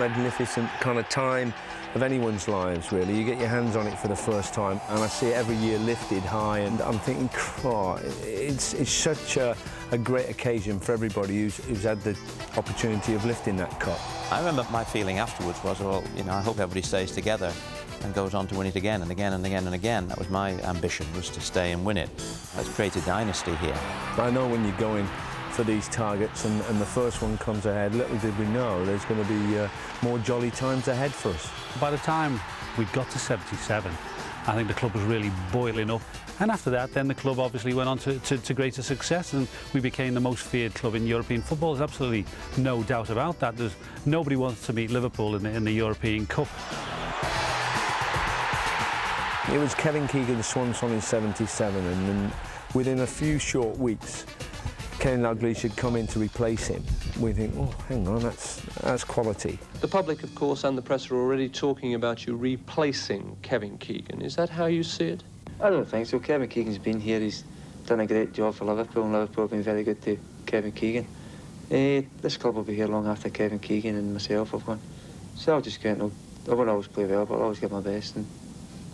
magnificent kind of time of anyone's lives, really. You get your hands on it for the first time, and I see it every year lifted high, and I'm thinking, oh, it's such a great occasion for everybody who's had the opportunity of lifting that cup. I remember my feeling afterwards was, well, you know, I hope everybody stays together and goes on to win it again and again and again and again. That was my ambition, was to stay and win it. Let's create a dynasty here. I know when you're going for these targets and the first one comes ahead, little did we know there's going to be more jolly times ahead for us. By the time we got to 77, I think the club was really boiling up. And after that, then the club obviously went on to greater success, and we became the most feared club in European football. There's absolutely no doubt about that. Nobody wants to meet Liverpool in the European Cup. It was Kevin Keegan's swan song in 77, and then within a few short weeks, Kenny Dalglish had come in to replace him. We think, oh, hang on, that's quality. The public, of course, and the press are already talking about you replacing Kevin Keegan. Is that how you see it? I don't think so. Kevin Keegan's been here. He's done a great job for Liverpool, and Liverpool have been very good to Kevin Keegan. This club will be here long after Kevin Keegan and myself have gone. So I'll just get, I won't always play well, but I'll always give my best and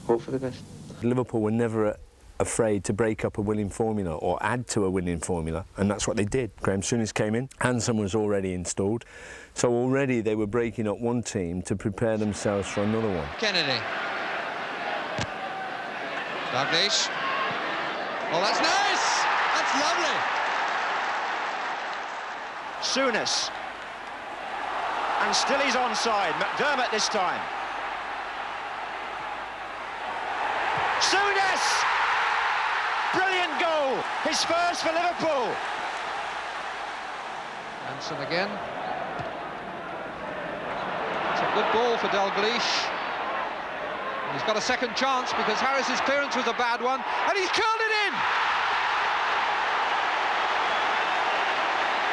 hope for the best. Liverpool were never afraid to break up a winning formula or add to a winning formula, and that's what they did. Graham Souness came in, Hansen was already installed, so already they were breaking up one team to prepare themselves for another one. Kennedy. Dalglish. Oh, that's nice! That's lovely! Souness. And still he's onside. McDermott this time. Souness! Brilliant goal! His first for Liverpool. Hansen again. It's a good ball for Dalglish. He's got a second chance because Harris's clearance was a bad one, and he's curled it in!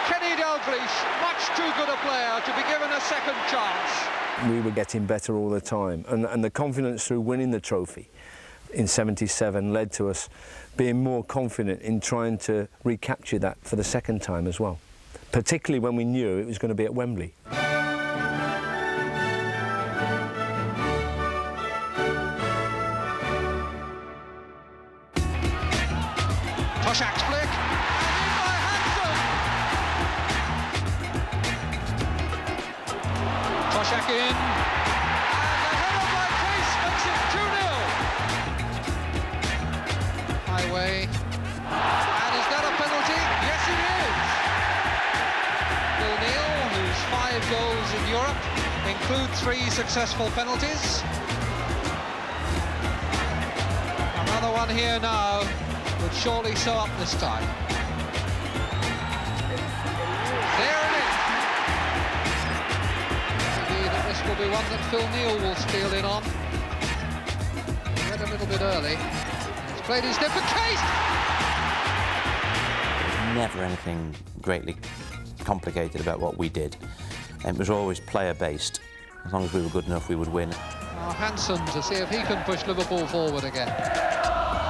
Kenny Dalglish, much too good a player to be given a second chance. We were getting better all the time, and the confidence through winning the trophy in 77 led to us being more confident in trying to recapture that for the second time as well, particularly when we knew it was going to be at Wembley. Toshak's flick, and in by Hansen! Toshak in, and the header by Case makes it 2-0. Highway, and is that a penalty? Yes, it is. Phil Neal, whose 5 goals in Europe include 3 successful penalties. Another one here now. Would surely sew up this time. There it is. Maybe that this will be one that Phil Neal will steal in on. He went a little bit early. He's played his step for Case. Never anything greatly complicated about what we did. It was always player-based. As long as we were good enough, we would win. Now Hansen to see if he can push Liverpool forward again.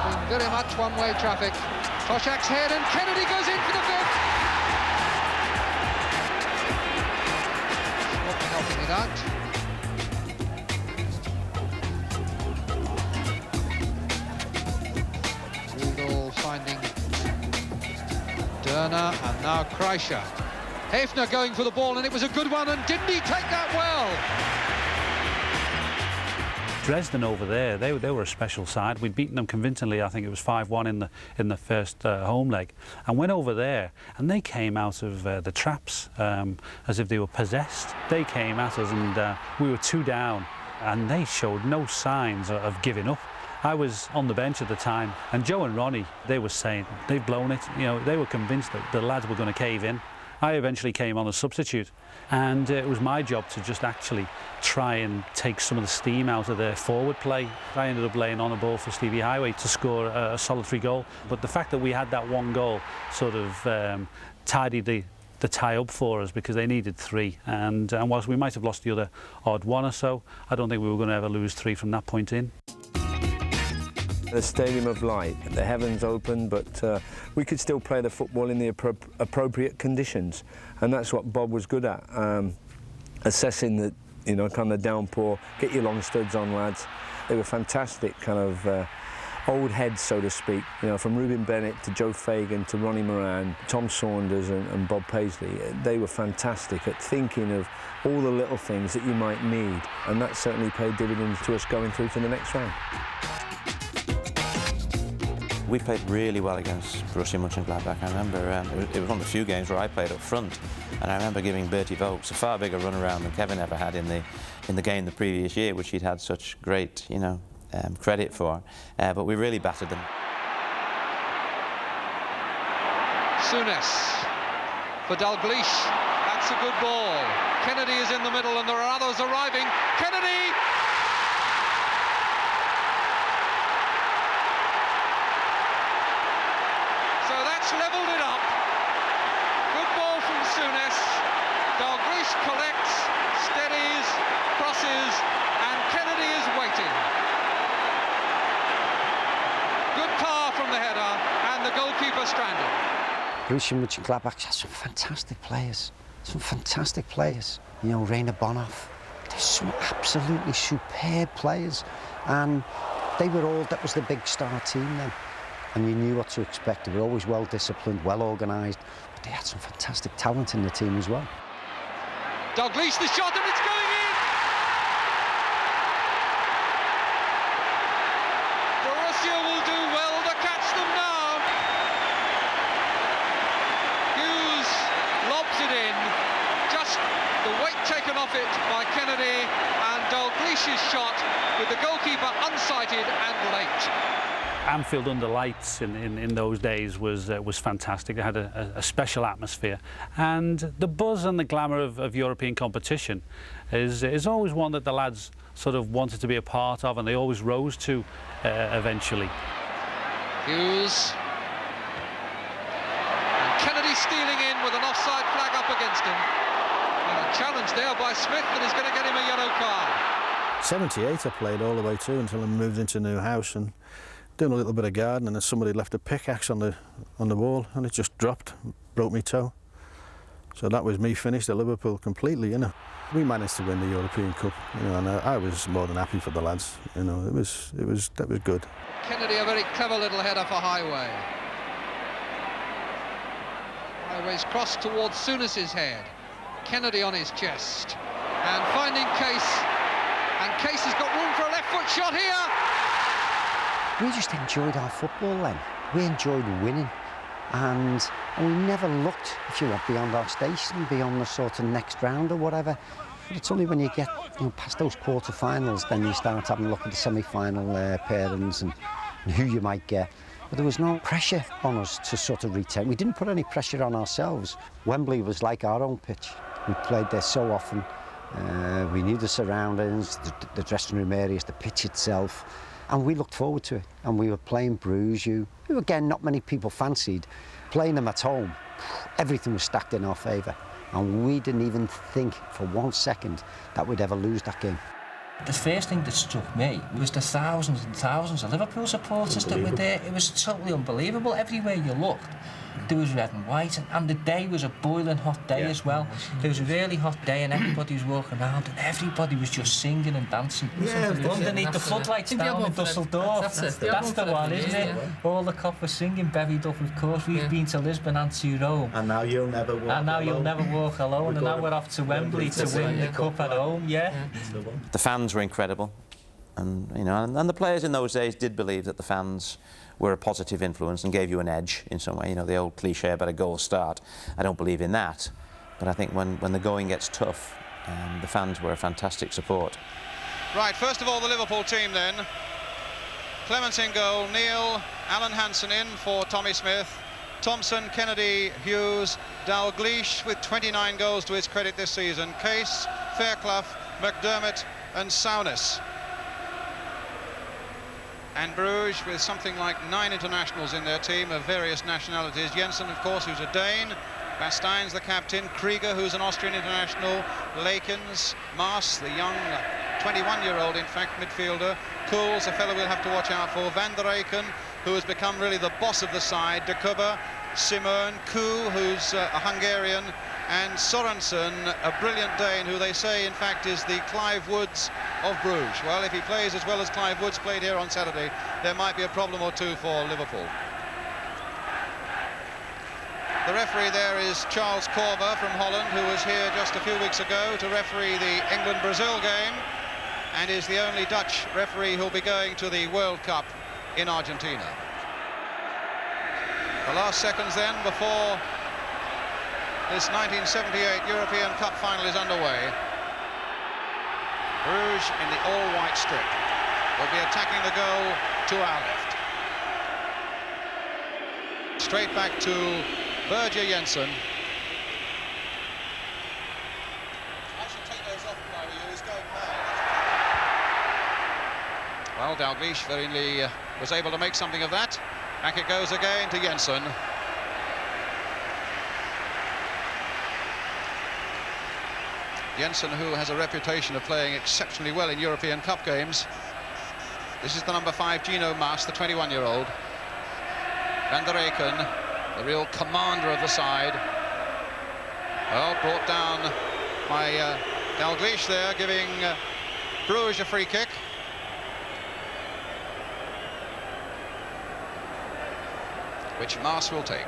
Been very much one-way traffic. Toshak's head, and Kennedy goes in for the fifth. Not helping it out. Riedel finding Derner, and now Kreischer. Hefner going for the ball, and it was a good one, and didn't he take that well? Dresden over there, they were a special side. We'd beaten them convincingly. I think it was 5-1 in the first home leg, and went over there, and they came out of the traps as if they were possessed. They came at us, and we were 2 down, and they showed no signs of giving up. I was on the bench at the time, and Joe and Ronnie, they were saying they've blown it. You know, they were convinced that the lads were going to cave in. I eventually came on as substitute, and it was my job to just actually try and take some of the steam out of their forward play. I ended up laying on a ball for Stevie Highway to score a solitary goal, but the fact that we had that 1 goal sort of tidied the tie up for us, because they needed 3, and whilst we might have lost the other odd 1 or so, I don't think we were going to ever lose 3 from that point in. The Stadium of Light, the heavens open, but we could still play the football in the appropriate conditions, and that's what Bob was good at, assessing you know, kind of downpour, get your long studs on, lads. They were fantastic kind of old heads, so to speak, you know, from Reuben Bennett to Joe Fagan to Ronnie Moran, Tom Saunders and Bob Paisley. They were fantastic at thinking of all the little things that you might need, and that certainly paid dividends to us going through to the next round. We played really well against Borussia Mönchengladbach. I remember it was one of the few games where I played up front, and I remember giving Bertie Vogts a far bigger run around than Kevin ever had in the game the previous year, which he'd had such great, you know, credit for. But we really battered them. Souness for Dalglish. That's a good ball. Kennedy is in the middle, and there are others arriving. Kennedy! So that's levelled it up. Good ball from Souness. Dalglish collects, steadies, crosses, and Kennedy is waiting. Good power from the header, and the goalkeeper stranded. Borussia Mönchengladbach has some fantastic players. Some fantastic players. You know, Rainer Bonhoff. There's some absolutely superb players. And they were all, that was the big star team then. And you knew what to expect. They were always well disciplined, well organised. But they had some fantastic talent in the team as well. Dalglish, the shot, and it's going in! Borussia will do well to catch them now. Hughes lobs it in. Just the weight taken off it by Kennedy, and Dalglish's shot with the goalkeeper unsighted and late. Anfield under lights in those days was fantastic. It had a special atmosphere, and the buzz and the glamour of European competition is always one that the lads sort of wanted to be a part of, and they always rose to eventually. Hughes. And Kennedy stealing in with an offside flag up against him. And a challenge there by Smith that is going to get him a yellow card. 78 I played all the way through until I moved into a new house and doing a little bit of gardening, and somebody left a pickaxe on the wall and it just dropped, broke me toe. So that was me finished at Liverpool completely, you know. We managed to win the European Cup, you know, and I was more than happy for the lads, you know. That was good. Kennedy, a very clever little header for Highway. Highway's crossed towards Souness's head. Kennedy on his chest. And finding Case. And Case has got room for a left foot shot here. We just enjoyed our football then. We enjoyed winning. And we never looked, if you want, beyond our station, beyond the sort of next round or whatever. But it's only when you get past those quarter-finals, then you start having a look at the semi-final pairings and who you might get. But there was no pressure on us to sort of retain. We didn't put any pressure on ourselves. Wembley was like our own pitch. We played there so often. We knew the surroundings, the dressing room areas, the pitch itself. And we looked forward to it. And we were playing Bruges, who again, not many people fancied. Playing them at home, everything was stacked in our favour. And we didn't even think for 1 second that we'd ever lose that game. The first thing that struck me was the thousands and thousands of Liverpool supporters that were there. It was totally unbelievable. Everywhere you looked, there was red and white, and the day was a boiling hot day as well. There was a really hot day, and everybody was walking around, and everybody was just singing and dancing underneath the floodlights down in Dusseldorf. That's the one, isn't it? All the cop was singing, buried up, of course. We've been to Lisbon and to Rome. And now you'll never walk alone. And now you'll never walk alone, and now we're off to Wembley to win the cup at home, The fans were incredible, and you know, and the players in those days did believe that the fans were a positive influence and gave you an edge in some way. You know, the old cliche about a goal start. I don't believe in that, but I think when the going gets tough, the fans were a fantastic support. Right, first of all, the Liverpool team then. Clements in goal, Neil, Alan Hansen in for Tommy Smith, Thompson, Kennedy, Hughes, Dalglish with 29 goals to his credit this season, Case, Fairclough, McDermott and Souness. And Bruges with something like 9 internationals in their team of various nationalities. Jensen, of course, who's a Dane. Bastein's the captain. Krieger, who's an Austrian international. Lakens, Maas, the young 21-year-old, in fact, midfielder. Kools, a fellow we'll have to watch out for. Van der Eycken, who has become really the boss of the side. De Kubber, Simone, Koo, who's a Hungarian. and Sorensen, a brilliant Dane, who they say, in fact, is the Clive Woods of Bruges. Well, if he plays as well as Clive Woods played here on Saturday, there might be a problem or two for Liverpool. The referee there is Charles Corver from Holland, who was here just a few weeks ago to referee the England-Brazil game, and is the only Dutch referee who'll be going to the World Cup in Argentina. The last seconds then before this 1978 European Cup final is underway. Bruges in the all-white strip will be attacking the goal to our left. Straight back to Birger Jensen. I should take those off if I were you. He's going mad. Well, Dalglish very was able to make something of that. Back it goes again to Jensen. Jensen, who has a reputation of playing exceptionally well in European Cup games. This is the number 5, Gino Maas, the 21-year-old. Van der Eycken, the real commander of the side. Well, brought down by Dalglish there, giving Bruges a free kick. Which Maas will take.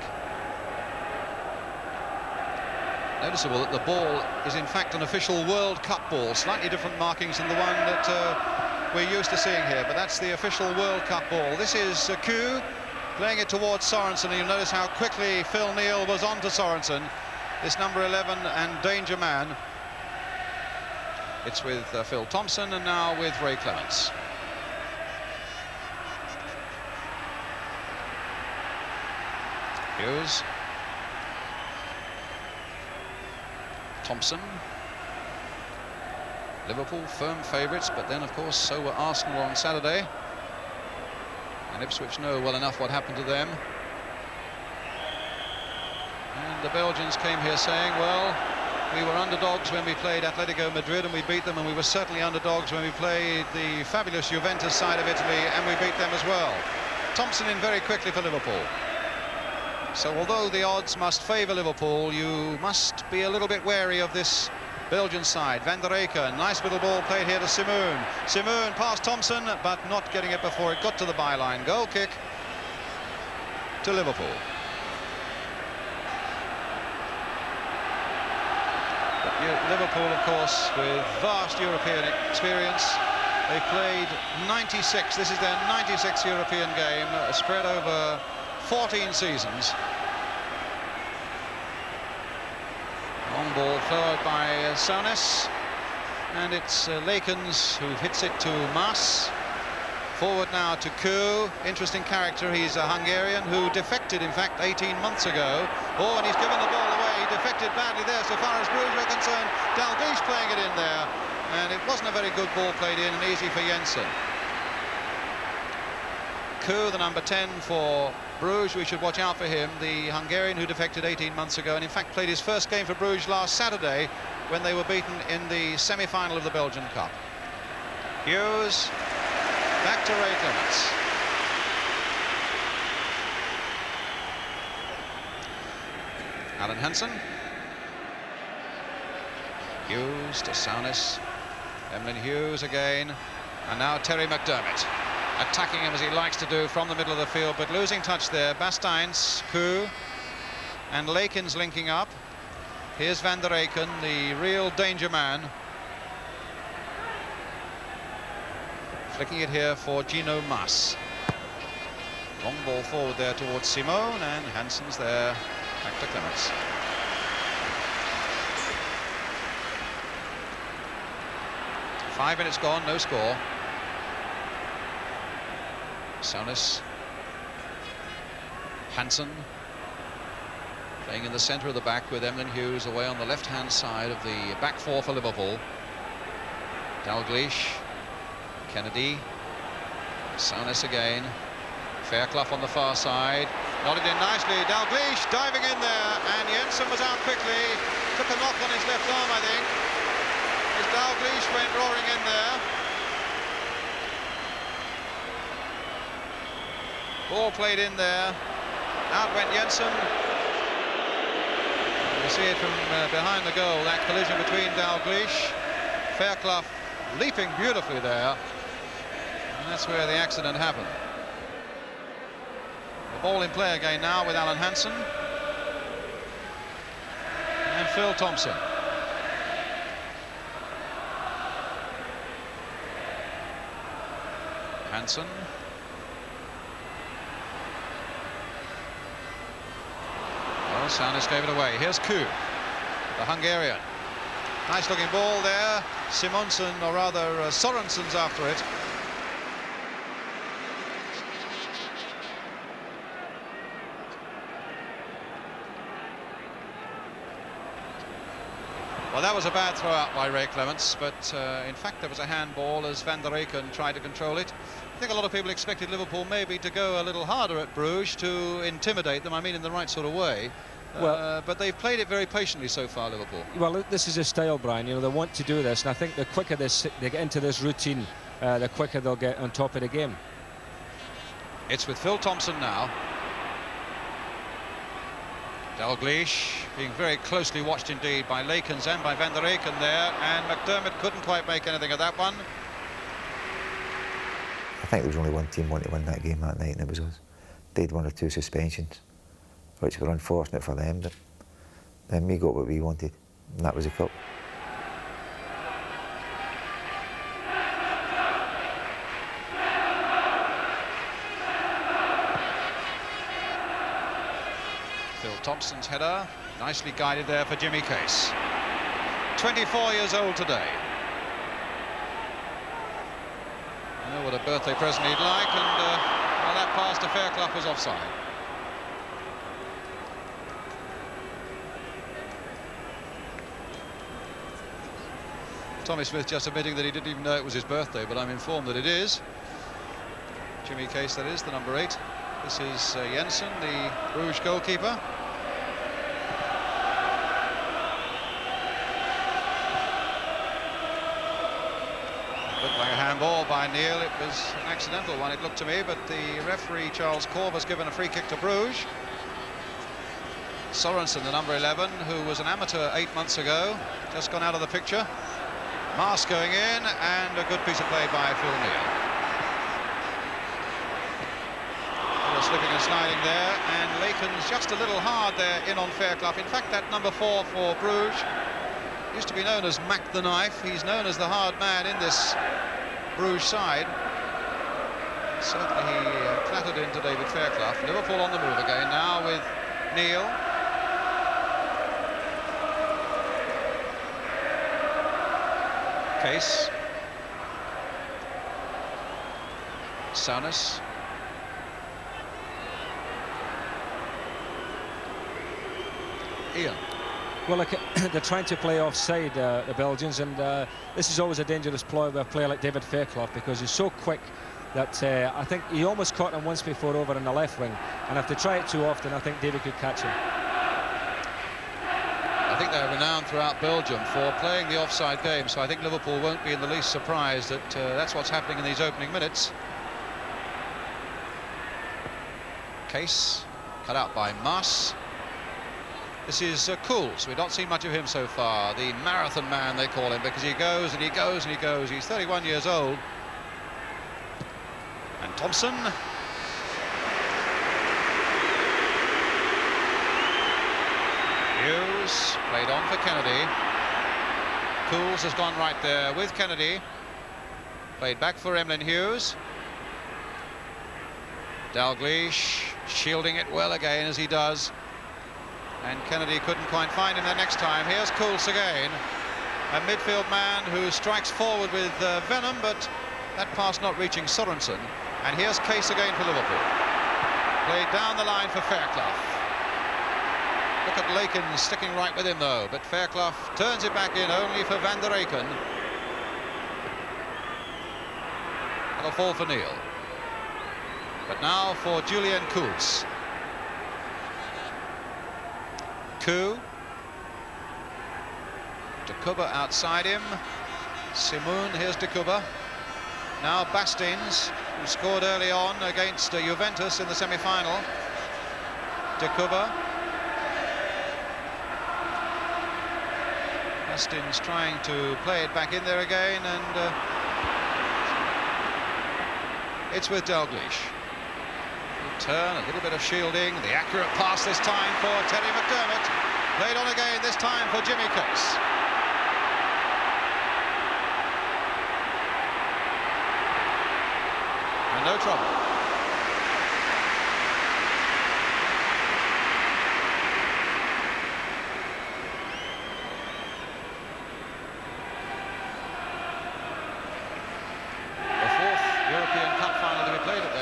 Noticeable that the ball is in fact an official World Cup ball, slightly different markings than the one that we're used to seeing here, but that's the official World Cup ball. This is Koo playing it towards Sorensen, and you'll notice how quickly Phil Neal was on to Sorensen, this number 11 and danger man. It's with Phil Thompson and now with Ray Clements. Hughes. Thompson. Liverpool firm favourites, but then of course so were Arsenal on Saturday, and Ipswich know well enough what happened to them. And the Belgians came here saying, well, we were underdogs when we played Atletico Madrid and we beat them, and we were certainly underdogs when we played the fabulous Juventus side of Italy and we beat them as well. Thompson in very quickly for Liverpool. So although the odds must favour Liverpool, you must be a little bit wary of this Belgian side. Van der Eycken, nice little ball played here to Simoon. Simoon past Thompson, but not getting it before it got to the byline. Goal kick to Liverpool. But Liverpool, of course, with vast European experience. They played 96. This is their 96th European game, spread over 14 seasons. Long ball followed by Saunes, and it's Lakens who hits it to Maas. Forward now to Koo. Interesting character. He's a Hungarian who defected, in fact, 18 months ago. Oh, and he's given the ball away. He defected badly there, so far as Bruges are concerned. Dalglish playing it in there, and it wasn't a very good ball played in, and easy for Jensen. Koo, the number 10 for Bruges, we should watch out for him, the Hungarian who defected 18 months ago, and in fact played his first game for Bruges last Saturday when they were beaten in the semi-final of the Belgian Cup. Hughes, back to Ray Clements. Alan Hansen. Hughes to Saunes. Emlyn Hughes again, and now Terry McDermott. Attacking him as he likes to do from the middle of the field, but losing touch there. Basteins, Koo, and Lakens linking up. Here's Van der Eycken, the real danger man. Flicking it here for Gino Maas. Long ball forward there towards Simone, and Hansen's there. Back to Clements. Five minutes gone, no score. Saunes, Hansen playing in the centre of the back with Emlyn Hughes away on the left-hand side of the back four for Liverpool. Dalglish, Kennedy, Saunes again, Fairclough on the far side, nodded in nicely. Dalglish diving in there, and Jensen was out quickly, took a knock on his left arm, I think, as Dalglish went roaring in there. Ball played in there, out went Jensen. You see it from behind the goal, that collision between Dalglish. Fairclough leaping beautifully there. And that's where the accident happened. The ball in play again now with Alan Hansen. And Phil Thompson. Hansen. Well, Saunis gave it away. Here's Koo, the Hungarian. Nice looking ball there. Simonsen, or rather Sorensen's after it. Well, that was a bad throw out by Ray Clements, but in fact there was a handball as Van der Eycken tried to control it. I think a lot of people expected Liverpool maybe to go a little harder at Bruges to intimidate them, I mean in the right sort of way. But they've played it very patiently so far, Liverpool. Well, this is a style, Brian. You know, they want to do this, and I think the quicker they get into this routine, the quicker they'll get on top of the game. It's with Phil Thompson now. Dalglish being very closely watched indeed by Lakens and by Van der Eycken there, and McDermott couldn't quite make anything of that one. I think there was only one team wanted to win that game that night, and it was us. They'd 1 or 2 suspensions, which were unfortunate for them, but then we got what we wanted, and that was a cup. Phil Thompson's header, nicely guided there for Jimmy Case. 24 years old today. I know what a birthday present he'd like, and well, that pass to Fairclough was offside. Tommy Smith just admitting that he didn't even know it was his birthday, but I'm informed that it is. Jimmy Case, that is, the number 8. This is Jensen, the Bruges goalkeeper. Looked like a handball by Neil. It was an accidental one, it looked to me, but the referee, Charles Corb, has given a free kick to Bruges. Sorensen, the number 11, who was an amateur 8 months ago, just gone out of the picture. Maas going in, and a good piece of play by Phil Neal. Slipping and sliding there, and Lakens just a little hard there in on Fairclough. In fact, that number 4 for Bruges used to be known as Mac the Knife. He's known as the hard man in this Bruges side. Certainly he clattered into David Fairclough. Liverpool on the move again now with Neil. Case. Saunis. Ian. Well, look, they're trying to play offside, the Belgians, and this is always a dangerous ploy with a player like David Fairclough, because he's so quick that I think he almost caught him once before over in the left wing, and if they try it too often, I think David could catch him. I think they're renowned throughout Belgium for playing the offside game, so I think Liverpool won't be in the least surprised that that's what's happening in these opening minutes. Case cut out by Maas. This is Cools. We've not seen much of him so far. The marathon man, they call him, because he goes and he goes and he goes. He's 31 years old. And Thompson. Hughes played on for Kennedy. Cools has gone right there with Kennedy. Played back for Emlyn Hughes. Dalglish shielding it well again, as he does. And Kennedy couldn't quite find him the next time. Here's Cools again, a midfield man who strikes forward with venom, but that pass not reaching Sorensen. And here's Case again for Liverpool. Played down the line for Fairclough. Look at Lakens sticking right with him though, but Fairclough turns it back in only for Van der Eycken. And a fall for Neil. But now for Julian Cools. Koo. De Kuba outside him. Simoon, here's De Kuba. Now Bastings, who scored early on against Juventus in the semi-final. De Kuba. Bastin's trying to play it back in there again, and it's with Dalglish. Good turn, a little bit of shielding, the accurate pass this time for Terry McDermott. Played on again this time for Jimmy Case. And no trouble.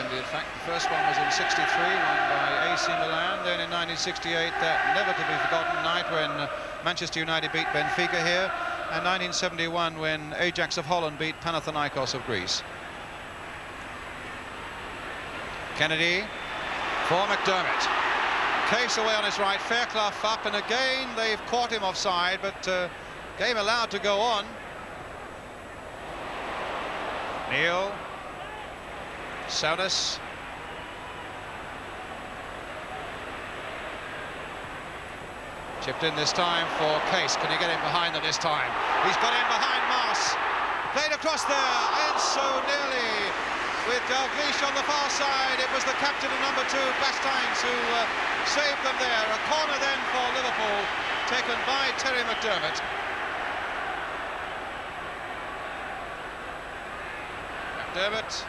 In fact, the first one was in '63, won by AC Milan. Then in 1968, that never-to-be-forgotten night when Manchester United beat Benfica here, and 1971 when Ajax of Holland beat Panathinaikos of Greece. Kennedy for McDermott. Case away on his right, Fairclough up, and again they've caught him offside, but game allowed to go on. Neil. Souness. Chipped in this time for Case. Can he get him behind them this time? He's got him behind Mars. Played across there, and so nearly with Dalglish on the far side. It was the captain of number 2, Bastines, who saved them there. A corner then for Liverpool, taken by Terry McDermott. McDermott.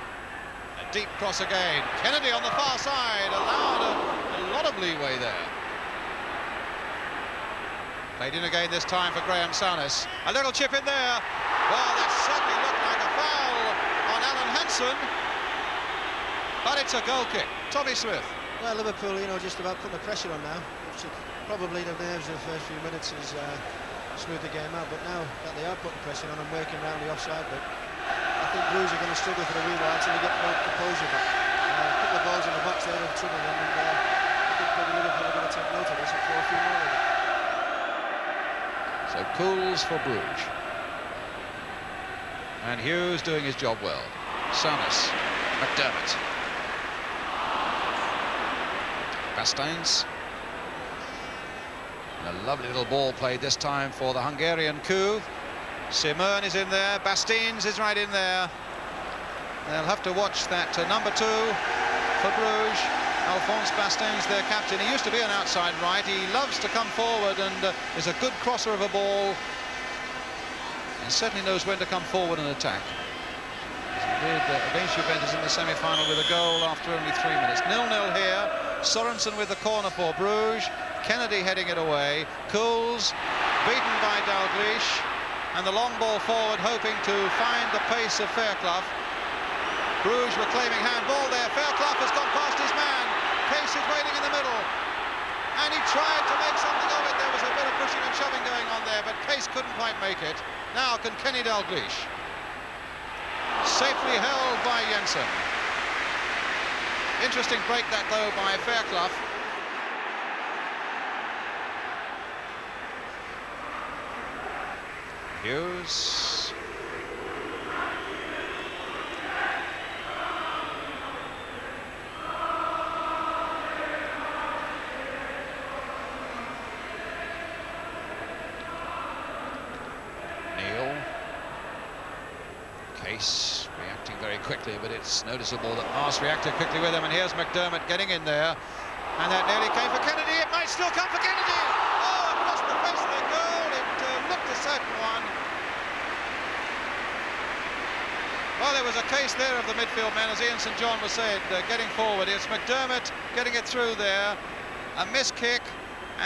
Deep cross again. Kennedy on the far side, allowed a lot of leeway there. Played in again this time for Graham Souness. A little chip in there. Well, that certainly looked like a foul on Alan Hansen. But it's a goal kick. Tommy Smith. Well, Liverpool, you know, just about putting the pressure on now. Probably the nerves of the first few minutes has smoothed the game out. But now that they are putting pressure on and working around the offside bit, I think Blues are going to struggle for a wee while until they get more composure back. A couple of balls in the box there have troubled them, and I think probably Liverpool are going to take note of this and throw a few more of it. So Cools for Bruges. And Hughes doing his job well. Souness, McDermott. Bastines. And a lovely little ball played this time for the Hungarian coup. Simon is in there, Bastines is right in there. They'll have to watch that number 2 for Bruges, Alphonse Bastines, their captain. He used to be an outside right. He loves to come forward and is a good crosser of a ball. And certainly knows when to come forward and attack. He did against Juventus in the semi-final with a goal after only 3 minutes. 0-0 here. Sorensen with the corner for Bruges. Kennedy heading it away. Cools beaten by Dalglish. And the long ball forward, hoping to find the pace of Fairclough. Bruges were claiming handball there. Fairclough has gone past his man. Case is waiting in the middle. And he tried to make something of it. There was a bit of pushing and shoving going on there, but Case couldn't quite make it. Now can Kenny Dalglish. Safely held by Jensen. Interesting break that, though, by Fairclough. Hughes. Neil. Case reacting very quickly, but it's noticeable that Mars reacted quickly with him, and here's McDermott getting in there, and that nearly came for Kennedy. It might still come for Kennedy. Oh, across the face of the goal. It looked a certain one. Well, there was a case there of the midfield men, as Ian St John was saying, getting forward. It's McDermott getting it through there, a miss kick,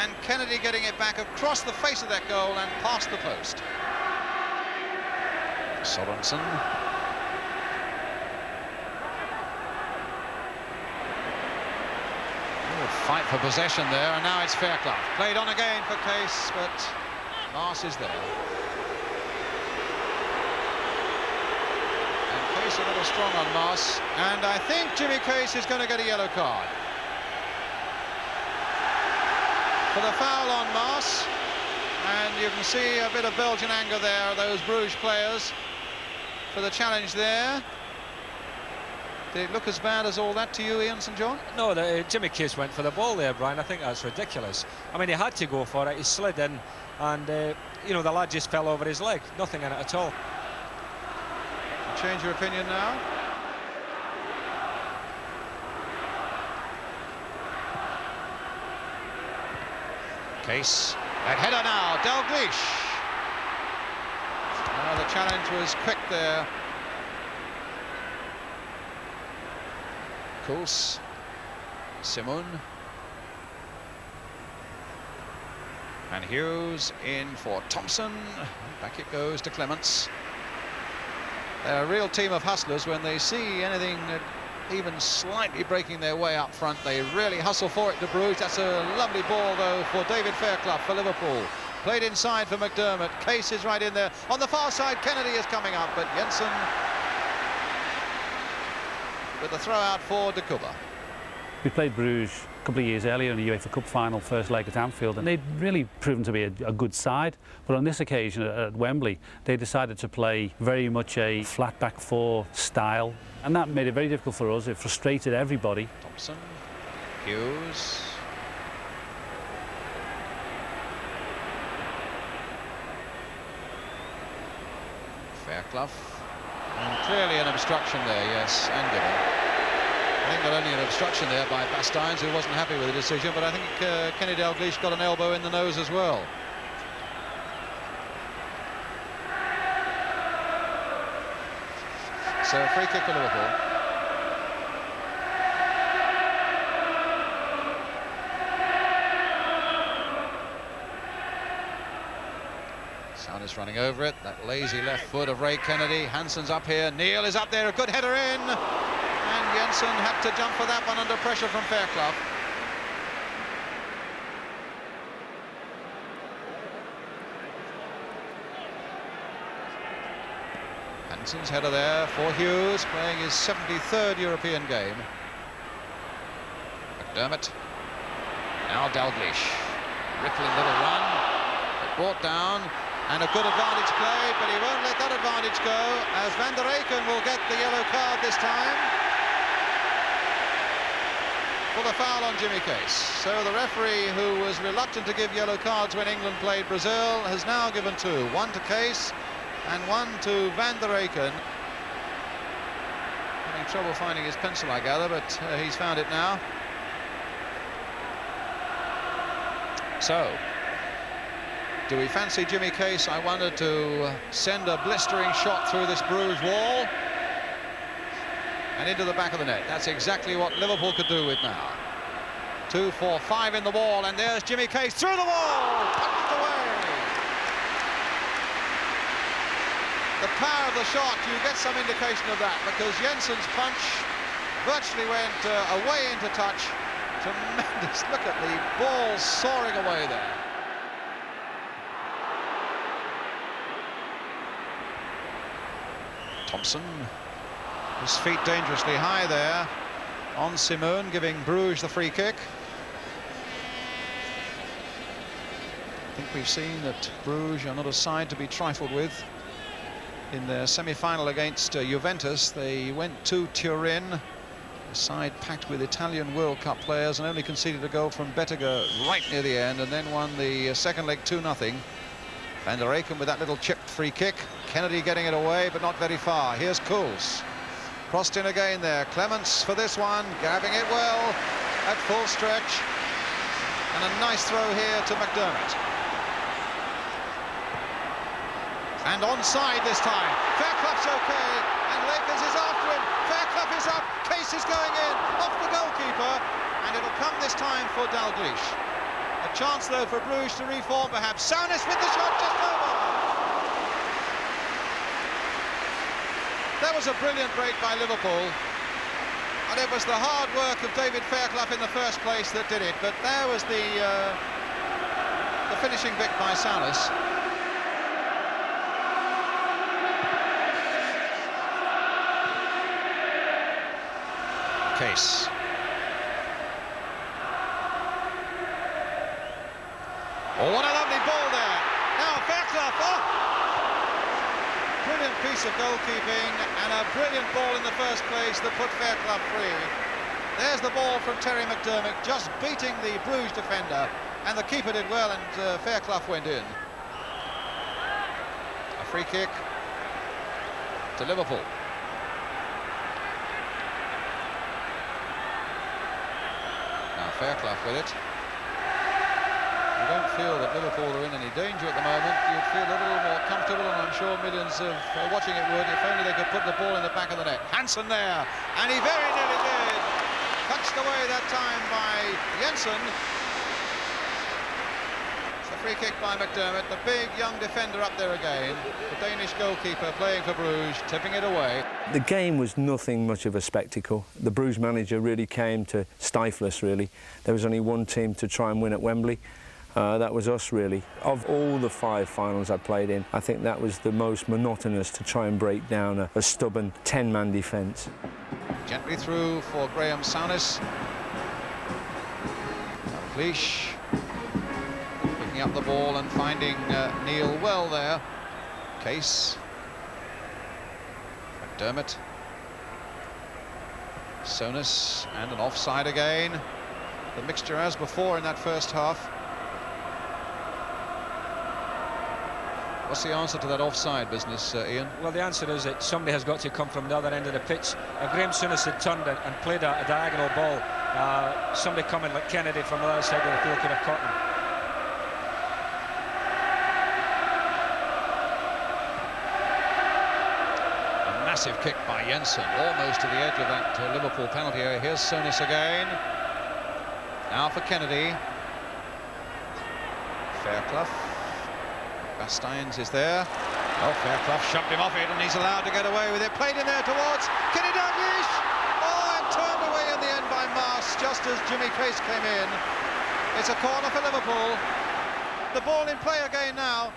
and Kennedy getting it back across the face of that goal and past the post. Sorensen. Fight for possession there, and now it's Fairclough. Played on again for Case, but Mars is there. And Case a little strong on Mars, and I think Jimmy Case is going to get a yellow card. For the foul on Mars, and you can see a bit of Belgian anger there, those Bruges players, for the challenge there. Did it look as bad as all that to you, Ian St John? No, Jimmy Case went for the ball there, Brian. I think that's ridiculous. I mean, he had to go for it. He slid in, and you know, the lad just fell over his leg. Nothing in it at all. Change your opinion now? Case. That header now, Dalglish. The challenge was quick there. Course. Simon. And Hughes in for Thompson. Back it goes to Clements. They're a real team of hustlers. When they see anything even slightly breaking their way up front, they really hustle for it to Bruges. That's a lovely ball, though, for David Fairclough for Liverpool. Played inside for McDermott. Case is right in there. On the far side, Kennedy is coming up, but Jensen with the throw out for De Cuba. We played Bruges a couple of years earlier in the UEFA Cup final, first leg at Anfield, and they'd really proven to be a good side. But on this occasion at Wembley, they decided to play very much a flat back four style, and that made it very difficult for us. It frustrated everybody. Thompson, Hughes. Fairclough. And clearly an obstruction there, yes, and given. I think not only an obstruction there by Bastiens, who wasn't happy with the decision, but I think Kenny Dalglish got an elbow in the nose as well. So a free kick for Liverpool. Souness running over it. That lazy left foot of Ray Kennedy. Hansen's up here. Neil is up there. A good header in. And Jensen had to jump for that one under pressure from Fairclough. Hansen's header there for Hughes, playing his 73rd European game. McDermott. Now Dalglish. Rippling little run. But brought down. And a good advantage play, but he won't let that advantage go, as Van der Eycken will get the yellow card this time for the foul on Jimmy Case. So the referee, who was reluctant to give yellow cards when England played Brazil, has now given two. One to Case and one to Van der Eycken. Having trouble finding his pencil, I gather, but he's found it now. So, do we fancy Jimmy Case, I wonder, to send a blistering shot through this Bruges wall and into the back of the net? That's exactly what Liverpool could do with now. 2, 4, 5 in the wall, and there's Jimmy Case through the wall, punched away. The power of the shot, you get some indication of that, because Jensen's punch virtually went away into touch. Tremendous. Look at the ball soaring away there. Thompson, his feet dangerously high there on Simon, giving Bruges the free kick. I think we've seen that Bruges are not a side to be trifled with. In their semi-final against Juventus, they went to Turin, a side packed with Italian World Cup players, and only conceded a goal from Bettiger right near the end, and then won the second leg 2-0. Van der Eycken with that little chipped free kick. Kennedy getting it away, but not very far. Here's Kools. Crossed in again there. Clements for this one, grabbing it well at full stretch. And a nice throw here to McDermott. And onside this time. Fairclough's okay, and Lakers is after him. Fairclough is up, Case is going in, off the goalkeeper, and it'll come this time for Dalglish. A chance, though, for Bruges to reform, perhaps. Souness with the shot, just over. That was a brilliant break by Liverpool. And it was the hard work of David Fairclough in the first place that did it. But there was the finishing bit by Souness. Case. Oh, what a lovely ball there. Now Fairclough, brilliant piece of goalkeeping and a brilliant ball in the first place that put Fairclough free. There's the ball from Terry McDermott, just beating the Bruges defender, and the keeper did well, and Fairclough went in. free kick to Liverpool. Now Fairclough with it. You don't feel that Liverpool are in any danger at the moment. You'd feel a little more comfortable, and I'm sure millions of watching it would, if only they could put the ball in the back of the net. Hansen there, and he very nearly did. Punched away that time by Jensen. It's the free kick by McDermott, the big young defender up there again. The Danish goalkeeper playing for Bruges, tipping it away. The game was nothing much of a spectacle. The Bruges manager really came to stifle us, really. There was only one team to try and win at Wembley. That was us, really. Of all the 5 finals I played in, I think that was the most monotonous, to try and break down a stubborn 10-man defence. Gently through for Graham Souness. Dalglish picking up the ball and finding Neil well there. Case. McDermott. Souness, and an offside again. The mixture as before in that first half. What's the answer to that offside business, Ian? Well, the answer is that somebody has got to come from the other end of the pitch. If Graham Souness had turned and played a diagonal ball, somebody coming like Kennedy from the other side of the field could have caught him. A massive kick by Jensen, almost to the edge of that Liverpool penalty area. Here's Souness again. Now for Kennedy. Fairclough. Basteins is there. Oh, Fairclough shoved him off it, and he's allowed to get away with it. Played in there towards Kenny Dalglish. Oh, and turned away in the end by Mars, just as Jimmy Case came in. It's a corner for Liverpool. The ball in play again now.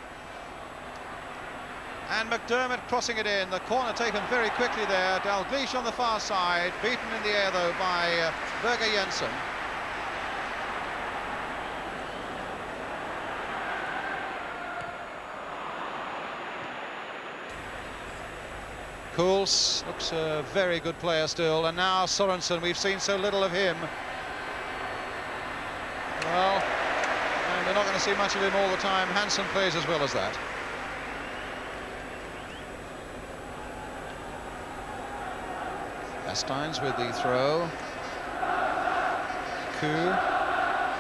And McDermott crossing it in. The corner taken very quickly there. Dalglish on the far side, beaten in the air, though, by Birger Jensen. Kuhls looks a very good player still, and now Sorensen, we've seen so little of him. Well, and we're not going to see much of him all the time. Hansen plays as well as that. Basteins with the throw. Kuh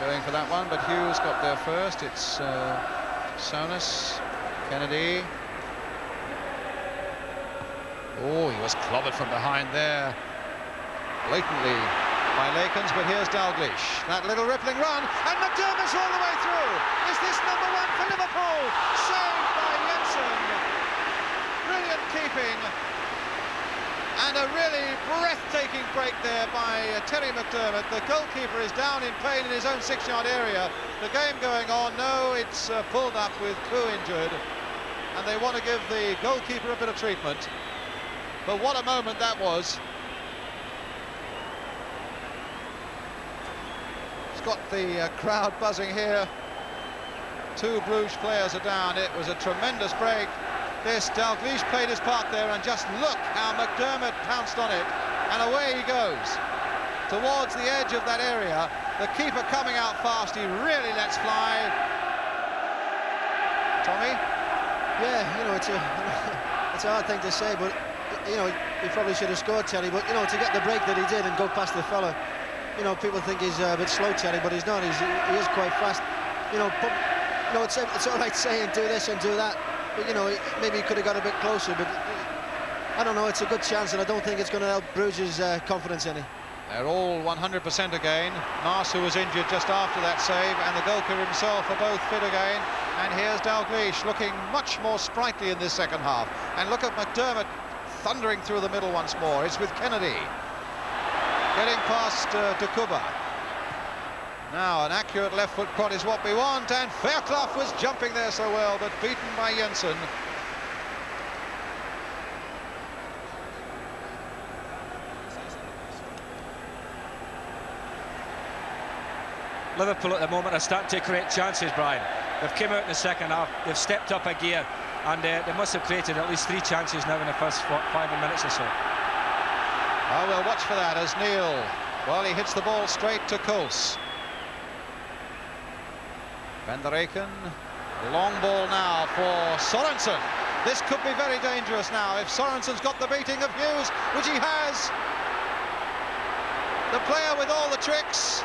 going for that one, but Hughes got there first. It's Souness, Kennedy. Oh, he was clobbered from behind there, blatantly by Lakens, but here's Dalglish. That little rippling run, and McDermott's all the way through. Is this number 1 for Liverpool? Saved by Jensen. Brilliant keeping. And a really breathtaking break there by Terry McDermott. The goalkeeper is down in pain in his own 6-yard area. The game going on. No, it's pulled up with Kuh injured. And they want to give the goalkeeper a bit of treatment. But what a moment that was. It's got the crowd buzzing here. 2 Bruges players are down. It was a tremendous break. This Dalglish played his part there, and just look how McDermott pounced on it. And away he goes. Towards the edge of that area. The keeper coming out fast. He really lets fly. Tommy? Yeah, you know, it's a hard thing to say, but you know, he probably should have scored, Terry, but you know, to get the break that he did and go past the fella, you know, people think he's a bit slow, Terry, but he's not. He is quite fast. You know, it's all right saying do this and do that, but you know, maybe he could have got a bit closer, but I don't know, it's a good chance, and I don't think it's going to help Bruges' confidence any. They're all 100% again. Mars, who was injured just after that save, and the goalkeeper himself are both fit again. And here's Dalglish looking much more sprightly in this second half. And look at McDermott thundering through the middle once more. It's with Kennedy getting past Dukuba. Now an accurate left foot prod is what we want, and Fairclough was jumping there so well, but beaten by Jensen. Liverpool at the moment are starting to create chances, Brian. They've come out in the second half, they've stepped up a gear, and they must have created at least 3 chances now in the first 5 minutes or so. Oh, we'll watch for that as Neil, well, he hits the ball straight to Kuhls. Van der Eycken, long ball now for Sorensen. This could be very dangerous now if Sorensen's got the beating of Hughes, which he has. The player with all the tricks.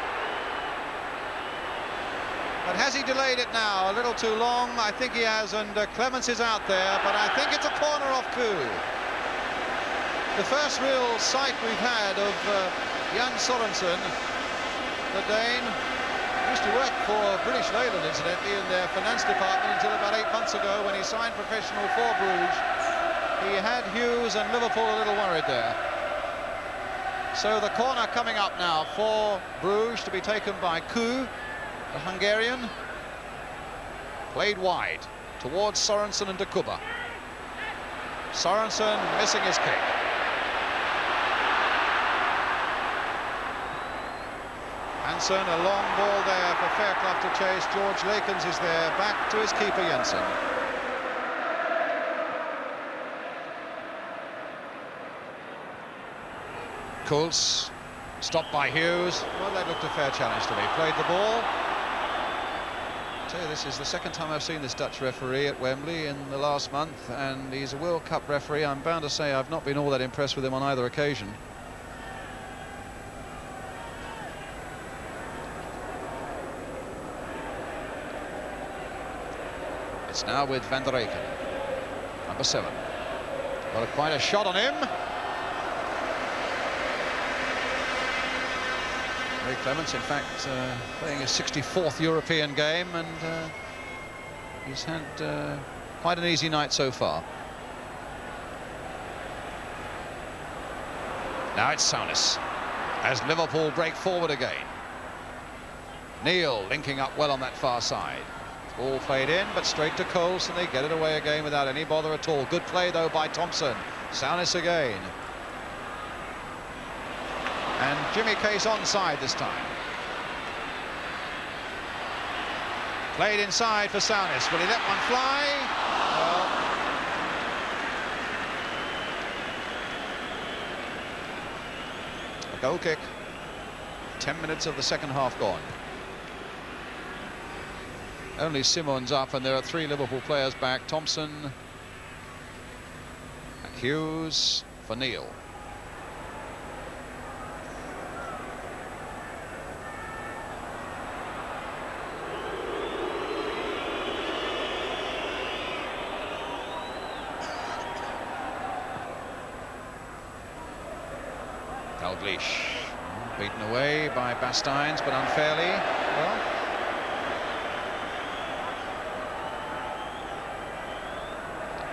But has he delayed it now a little too long? I think he has, and Clements is out there, but I think it's a corner off Koo. The first real sight we've had of Jan Sorensen, the Dane, used to work for British Leyland, incidentally, in their finance department until about 8 months ago when he signed professional for Bruges. He had Hughes and Liverpool a little worried there. So the corner coming up now for Bruges, to be taken by Koo, the Hungarian. Played wide towards Sorensen and Kuba. Sorensen missing his kick. Hansen, a long ball there for Fairclough to chase. George Lakens is there, back to his keeper Jensen. Kulz, stopped by Hughes. Well, that looked a fair challenge to me. Played the ball. I tell you, this is the second time I've seen this Dutch referee at Wembley in the last month, and he's a World Cup referee. I'm bound to say I've not been all that impressed with him on either occasion. It's now with Van der Eycken, number 7. Got quite a shot on him. Ray Clements, in fact, playing his 64th European game, and he's had quite an easy night so far. Now it's Saunis as Liverpool break forward again. Neil linking up well on that far side. Ball played in, but straight to Coles, and they get it away again without any bother at all. Good play, though, by Thompson. Saunis again. And Jimmy Case onside this time. Played inside for Saunis. Will he let one fly? Well, a goal kick. 10 minutes of the second half gone. Only Simon's up, and there are 3 Liverpool players back. Thompson and Hughes for Neil. Dalglish beaten away by Basteins, but unfairly. Well,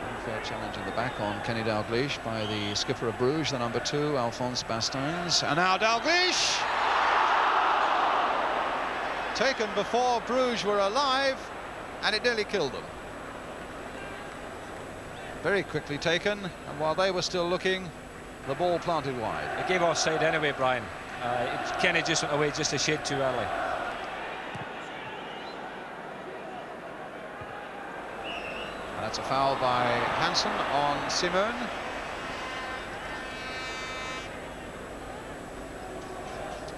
unfair challenge in the back on Kenny Dalglish by the skipper of Bruges, the number 2, Alphonse Basteins. And now Dalglish! Taken before Bruges were alive, and it nearly killed them. Very quickly taken, and while they were still looking, the ball planted wide. It gave offside anyway, Brian. Kenny just went away just a shade too early. And that's a foul by Hansen on Simon.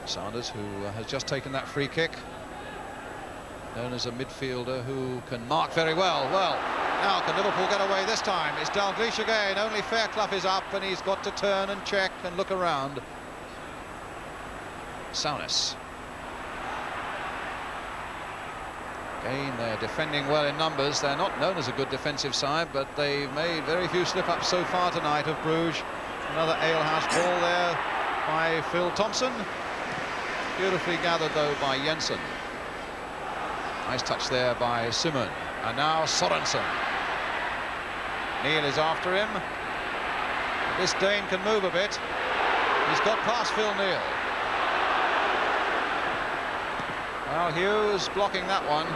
Sanders, who has just taken that free kick, known as a midfielder who can mark very well. Well, now can Liverpool get away this time? It's Dalglish again. Only Fairclough is up, and he's got to turn and check and look around. Saunis. Again, they're defending well in numbers. They're not known as a good defensive side, but they've made very few slip-ups so far tonight of Bruges. Another alehouse ball there by Phil Thompson. Beautifully gathered, though, by Jensen. Nice touch there by Simon. And now Sorensen. Neil is after him. This Dane can move a bit. He's got past Phil Neal. Well, Hughes blocking that one.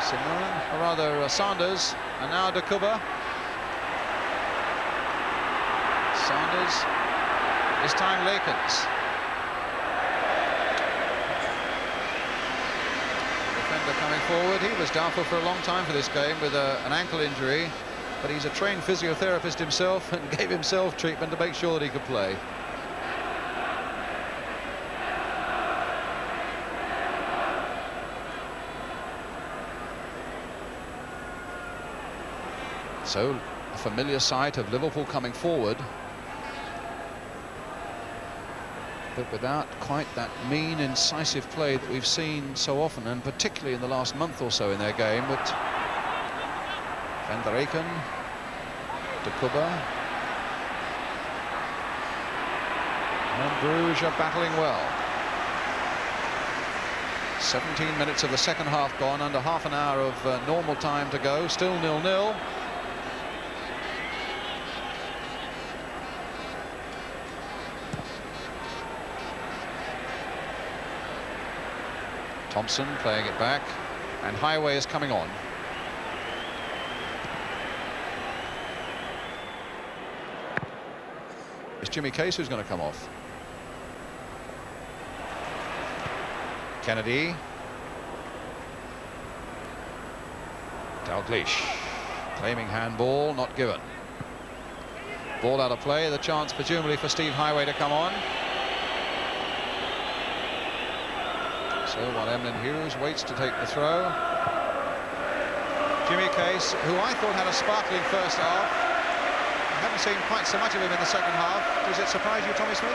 Simon, or rather Sanders, and now Kuba. Sanders, this time Lakens. Coming forward, he was doubtful for a long time for this game with an ankle injury, but he's a trained physiotherapist himself and gave himself treatment to make sure that he could play. So a familiar sight of Liverpool coming forward, but without quite that mean, incisive play that we've seen so often, and particularly in the last month or so in their game. But Van der Eycken, de Kuba, and Bruges are battling well. 17 minutes of the second half gone, under half an hour of normal time to go, still 0-0. Thompson playing it back, and Highway is coming on. It's Jimmy Case who's going to come off. Kennedy. Dalglish claiming handball, not given. Ball out of play, the chance presumably for Steve Highway to come on. So while Emlyn Hughes waits to take the throw, Jimmy Case, who I thought had a sparkling first half, I haven't seen quite so much of him in the second half. Does it surprise you, Tommy Smith?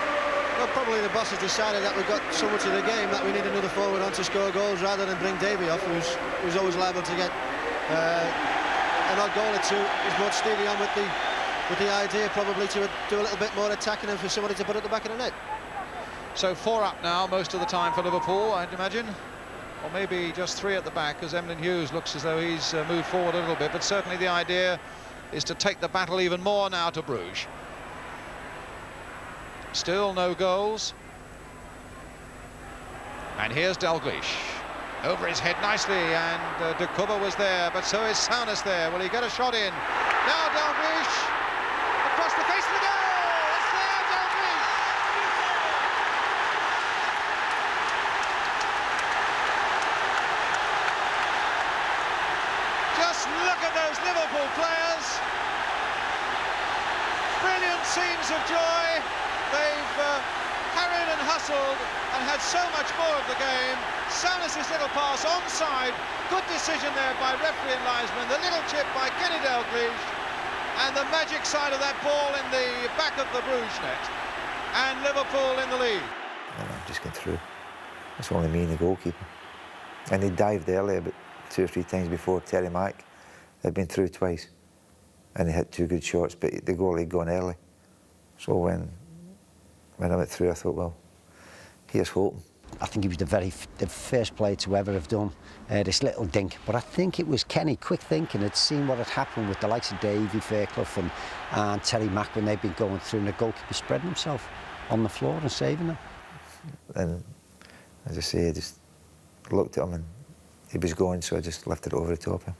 Well, probably the boss has decided that we've got so much of the game that we need another forward on to score goals rather than bring Davey off, who's always liable to get an odd goal or two. He's brought Stevie on with the idea probably to do a little bit more attacking and for somebody to put at the back of the net. So 4 up now most of the time for Liverpool, I'd imagine, or maybe just 3 at the back, as Emlyn Hughes looks as though he's moved forward a little bit, but certainly the idea is to take the battle even more now to Bruges. Still no goals. And here's Dalglish. Over his head nicely, and de Kuba was there, but so is Souness there. Will he get a shot in? Now Dalglish across the face of the goal. It's there, Dalglish. Just look at those Liverpool players. Brilliant scenes of joy. They've carried and hustled and had so much more of the game. Souness' little pass onside. Good decision there by referee and linesman. The little chip by Kenny Dalglish. And the magic side of that ball in the back of the Bruges net. And Liverpool in the lead. And I'm just going through. That's only me and the goalkeeper. And he dived earlier, but 2 or 3 times before Terry Mack. They'd been through twice. And they had 2 good shots, but the goalie had gone early. So when I went through, I thought, well, here's hoping. I think he was the first player to ever have done this little dink. But I think it was Kenny, quick thinking, had seen what had happened with the likes of Davey Fairclough and Terry Mack when they'd been going through, and the goalkeeper spreading himself on the floor and saving them. And as I say, I just looked at him and he was going, so I just lifted it over the top of him.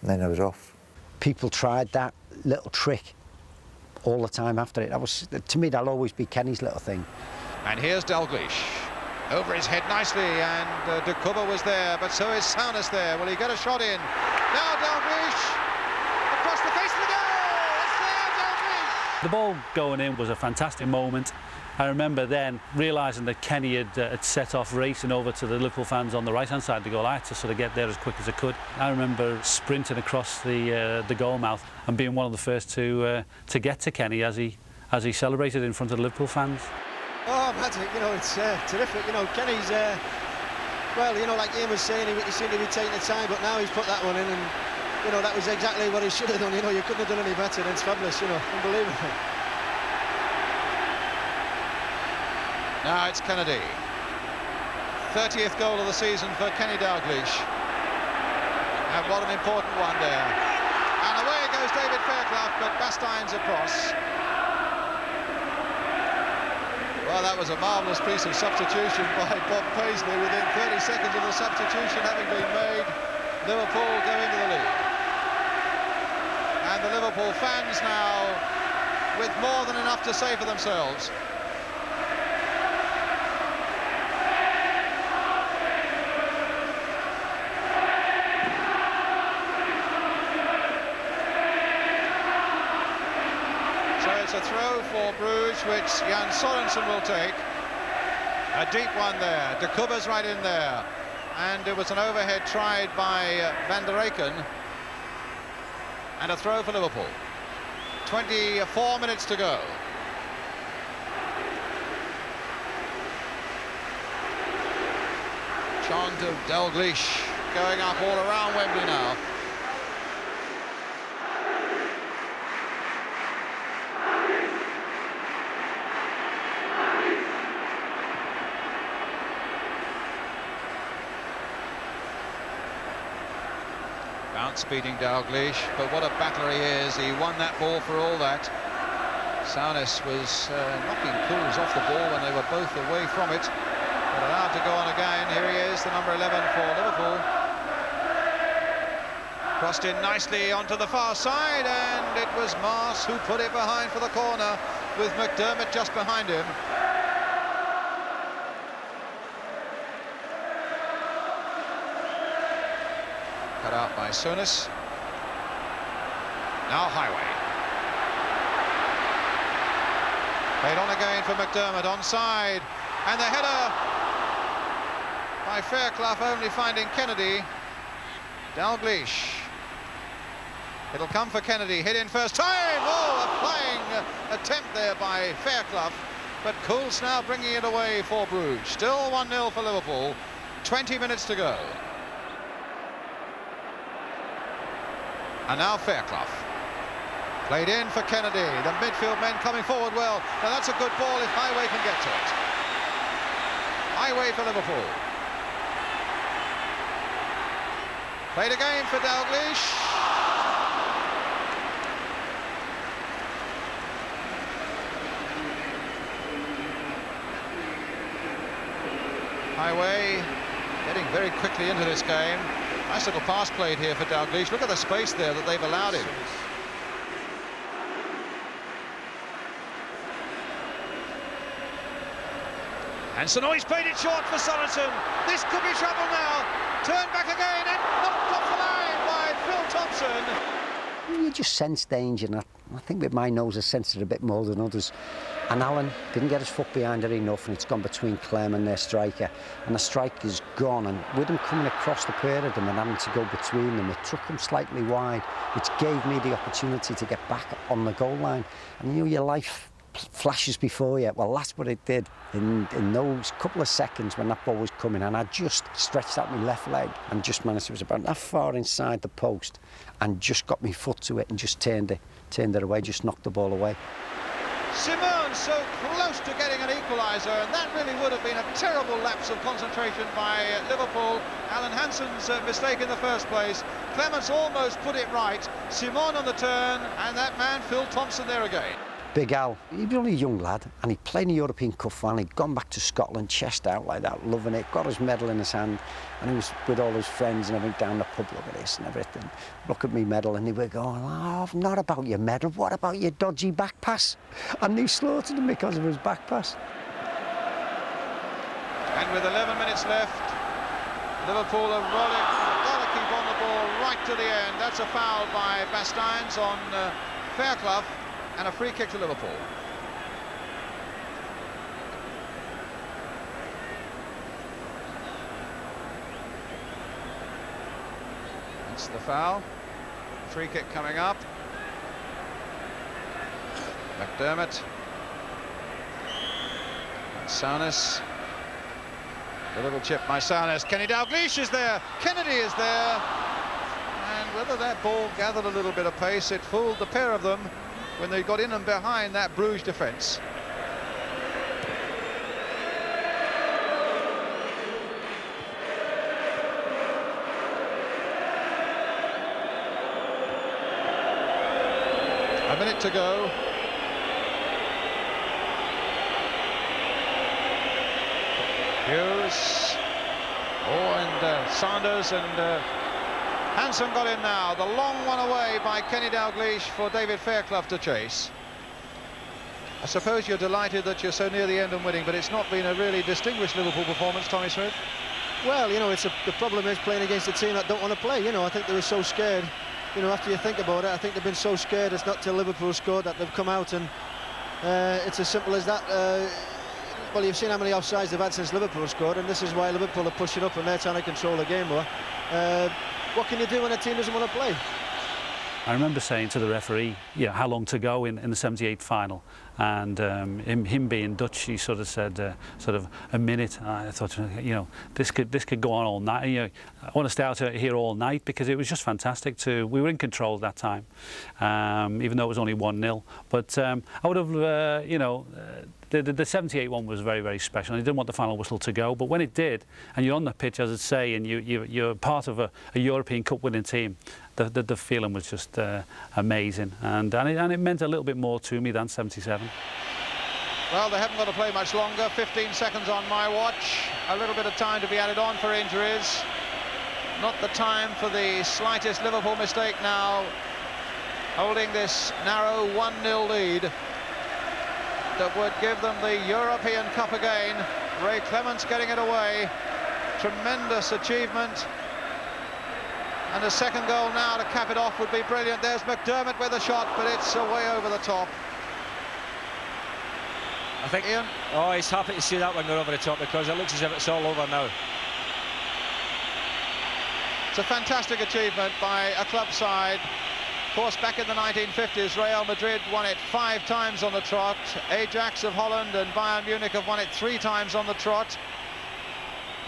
And then I was off. People tried that little trick all the time after it. That was, to me, that'll always be Kenny's little thing. And here's Dalglish. Over his head nicely, and de Kuba was there, but so is Souness there. Will he get a shot in? Now Dalglish across the face of the goal. It's there, Dalglish. The ball going in was a fantastic moment. I remember then realising that Kenny had set off racing over to the Liverpool fans on the right-hand side of the goal. I had to sort of get there as quick as I could. I remember sprinting across the goal mouth and being one of the first to get to Kenny as he celebrated in front of the Liverpool fans. Oh, magic, you know, it's terrific. You know, Kenny's, well, you know, like Ian was saying, he seemed to be taking the time, but now he's put that one in, and, you know, that was exactly what he should have done. You know, you couldn't have done any better. It's fabulous, you know, unbelievable. Now it's Kennedy. 30th goal of the season for Kenny Dalglish. And what an important one there. And away goes David Fairclough, but Bastien's across. Well, that was a marvellous piece of substitution by Bob Paisley. Within 30 seconds of the substitution having been made, Liverpool go into the lead. And the Liverpool fans now with more than enough to say for themselves. A throw for Bruges, which Jan Sorensen will take. A deep one there. De Kuba's right in there. And it was an overhead tried by Van der Eycken. and a throw for Liverpool. 24 minutes to go. Chant of Dalglish going up all around Wembley now. Bounce beating Dalglish, but what a battler he is. He won that ball for all that. Saunis was knocking Cools off the ball when they were both away from it. But allowed to go on again. Here he is, the number 11 for Liverpool. Crossed in nicely onto the far side, and it was Mars who put it behind for the corner, with McDermott just behind him. Cut out by Souness. Now Highway. Played on again for McDermott, onside, and the header by Fairclough only finding Kennedy. Dalglish. It'll come for Kennedy, hit in first time. Oh, a flying attempt there by Fairclough, but Cools now bringing it away for Bruges. Still 1-0 for Liverpool, 20 minutes to go. And now Fairclough. Played in for Kennedy. The midfield men coming forward well. Now that's a good ball if Highway can get to it. Highway for Liverpool. Played again for Dalglish. Highway getting very quickly into this game. Nice little pass played here for Dalglish. Look at the space there that they've allowed him. Hansen, oh, he's played it short for Sorensen. This could be trouble now. Turned back again and knocked off the line by Phil Thompson. You just sense danger, and I think with my nose I sensed it a bit more than others. And Alan didn't get his foot behind it enough, and it's gone between Clem and their striker. And the striker's gone, and with him coming across the pair of them and having to go between them, it took them slightly wide, which gave me the opportunity to get back on the goal line. And you know, your life flashes before you. Well, that's what it did in those couple of seconds when that ball was coming, and I just stretched out my left leg and just managed, it was about that far inside the post, and just got my foot to it and just turned it away, just knocked the ball away. Simone so close to getting an equaliser, and that really would have been a terrible lapse of concentration by Liverpool. Alan Hansen's mistake in the first place. Clements almost put it right. Simone on the turn, and that man Phil Thompson there again. Big Al, he was only a young lad, and he played in the European Cup final. He'd gone back to Scotland, chest out like that, loving it, got his medal in his hand, and he was with all his friends and everything down the pub, look at this and everything. Look at me medal, and they were going, oh, not about your medal, what about your dodgy back pass? And they slaughtered him because of his back pass. And with 11 minutes left, Liverpool are rolling. They've got to keep on the ball right to the end. That's a foul by Bastains on Fairclough, and a free kick to Liverpool. That's the foul. Free kick coming up. McDermott. And Saunis. The little chip by Saunis. Kenny Dalglish is there. Kennedy is there. And whether that ball gathered a little bit of pace, it fooled the pair of them when they got in and behind that Bruges defence. A minute to go. Hughes. Oh, and Sanders and Hansen got in now. The long one away by Kenny Dalglish for David Fairclough to chase. I suppose you're delighted that you're so near the end and winning, but it's not been a really distinguished Liverpool performance, Tommy Smith. Well, you know, the problem is playing against a team that don't want to play. You know, I think they were so scared. You know, after you think about it, I think they've been so scared it's not till Liverpool scored that they've come out, and it's as simple as that. Well, you've seen how many offsides they've had since Liverpool scored, and this is why Liverpool are pushing up and they're trying to control the game more. What can you do when a team doesn't want to play? I remember saying to the referee, you know, how long to go in the 78 final, and him being Dutch, he sort of said sort of a minute. And I thought, you know, this could go on all night. You know, I want to stay out here all night because it was just fantastic. We were in control at that time, even though it was only 1-0. But I would have, you know. The 78 one was very, very special. And I didn't want the final whistle to go, but when it did, and you're on the pitch, as I say, and you're part of a European Cup winning team, the feeling was just amazing, and it meant a little bit more to me than 77. Well, they haven't got to play much longer. 15 seconds on my watch. A little bit of time to be added on for injuries. Not the time for the slightest Liverpool mistake now. Holding this narrow 1-0 lead that would give them the European Cup again. Ray Clemence getting it away. Tremendous achievement. And a second goal now to cap it off would be brilliant. There's McDermott with a shot, but it's away over the top. I think Ian? Oh, he's happy to see that one go over the top because it looks as if it's all over now. It's a fantastic achievement by a club side. Of course, back in the 1950s, Real Madrid won it 5 times on the trot. Ajax of Holland and Bayern Munich have won it 3 times on the trot.